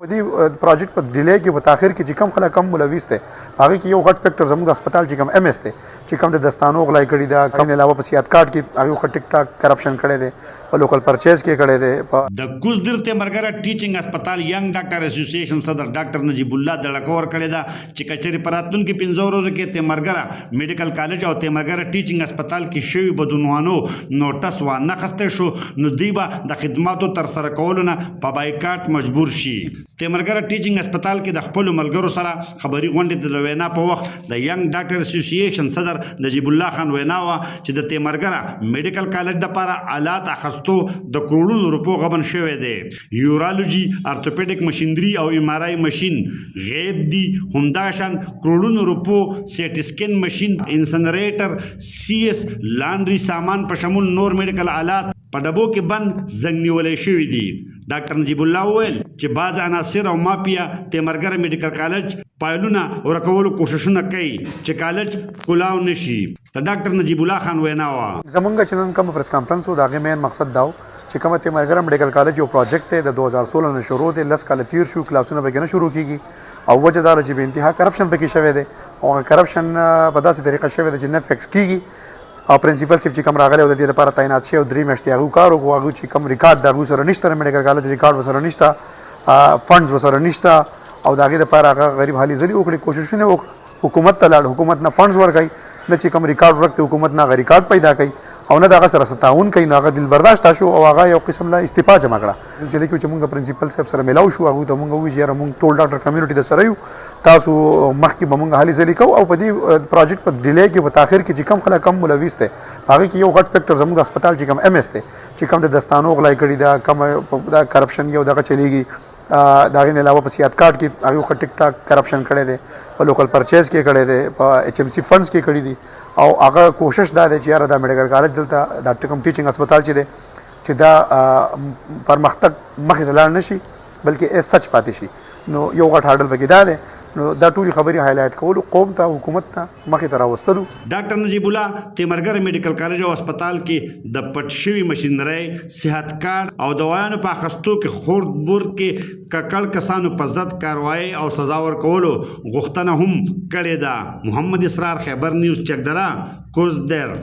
په دې پروجیکټ په ډیلی کې په تاخیر کې چې کم خلک کم ملوث دي هغه کې یو غټ فیکټر زموږ د هسپتال چې کم ایم اس دی چې کم د دستانو غلای کړي دا کم علاوه په سیادت کارت کې هغه خو ټیک ټاک کرپشن کړي دي په لوکل پرچیز کې کړي دي د کوزدر تیمرګره ټیچینګ هسپتال ینګ ډاکټر اسوسییشن صدر ډاکټر نجیب الله دړکور کړي دا چې کچري پراتون کې 15 ورځې کې تیمرګره میډیکل کالج او تیمرګره ټیچینګ هسپتال کې شوی بدونوانو نوټس و نه خسته شو نو دیبا د خدماتو تر سره کولو نه په بایکاټ مجبور شي تیمرګره ټیچینګ هسپتال کې د خپل ملګرو سره خبري غونډې د وینا په وخت د ینګ ډاکټر اسوسییشن صدر نجیب الله خان وینا وا چې د تیمرګره میډیکل کالج د لپاره آلات اخستو د کروڑونو روپو غبن شوی دی یورالوجي ارتوپیډیک مشینری او ام آر آی ماشین غیب دی همداشان کروڑونو روپو سیټ سکین ماشین انسنریټر سی اس لانډري سامان په شمول نور میډیکل آلات په ډبو کې بند زنګ نیولې شوی دی ډاکټر نجیب الله وویل چې بعض عناصر او مافیا تیمرګره میډیکل کالج پایلونه ورکولو کوششونه کوي چې کالج کولاو نشي د ډاکټر نجیب الله خان وینا وا زمونږ چې نن کوم پریس کانفرنس و دا غي مین مقصد داو چې کومه تیمرګره میډیکل کالج یو پروجیکټ دی د 2016 نه شروع دی لس کال تیر شو کلاسونه به نه شروع کیږي او وجه دا چې به انتها کرپشن پکې شوی دی او کرپشن په داسې طریقه شوی دی چې نه فکس کیږي او پرنسپل سیف چې کوم راغلی او د دې لپاره تعینات شي او 3 میاشتې هغه کار وکړو هغه چې کوم ریکارډ دا سره نشته میډیکل کالج ریکارډ وسره نشته فندز وسره نشته او دا غي د لپاره هغه غریب حالي زری وکړي کوششونه وکړي حکومت ته لاړ حکومت نه فندز ورکړي نه چې کوم ریکارډ ورکړي حکومت نه ریکارډ پیدا کړي او نه دا سره تعاون کوي نه دل برداشت شو او هغه یو قسم لا استعفا جمع کړه سلسله کې چې موږ پرنسپل صاحب سره ملاو شو هغه ته موږ وی چې موږ ټول ډاکټر کمیونټي د سره یو تاسو مخکې به موږ حالي زری کو او په دې پروجیکټ په ډیلی کې په تاخیر کې چې کم خلک کم ملوث دي هغه کې یو غټ فیکټر زموږ د هسپتال چې کم ایم اس دی چې کم د دستانو غلای کړي دا کم دا کرپشن یو دغه چلیږي دا غي علاوه په سیادت کارت کې هغه خو ټیک ټاک کرپشن کړي دي په لوکل پرچیز کې کړي دي په ایچ ام سی فندز کې کړي دي او هغه کوشش دا دی چې یاره دا میډیکل کالج دلته دا ټکم ټیچینګ هسپتال چې دی چې دا پرمختګ مخې ته لاړ نشي بلکې سچ پاتې شي نو یو غټ هاډل پکې دا دی نو دا ټولي خبري هایلایټ کول قوم ته حکومت ته مخې ته راوستلو ډاکټر نجیب الله تیمرګره میډیکل کالج او هسپتال کې د پټ شوی ماشینري صحت کارت او دوايانو په اخستو کې خورد بورد کې ککړ کسانو په ضد کاروایی او سزا ورکولو غوښتنه هم کړې ده محمد اسرار خیبر نیوز چکدره کوزدر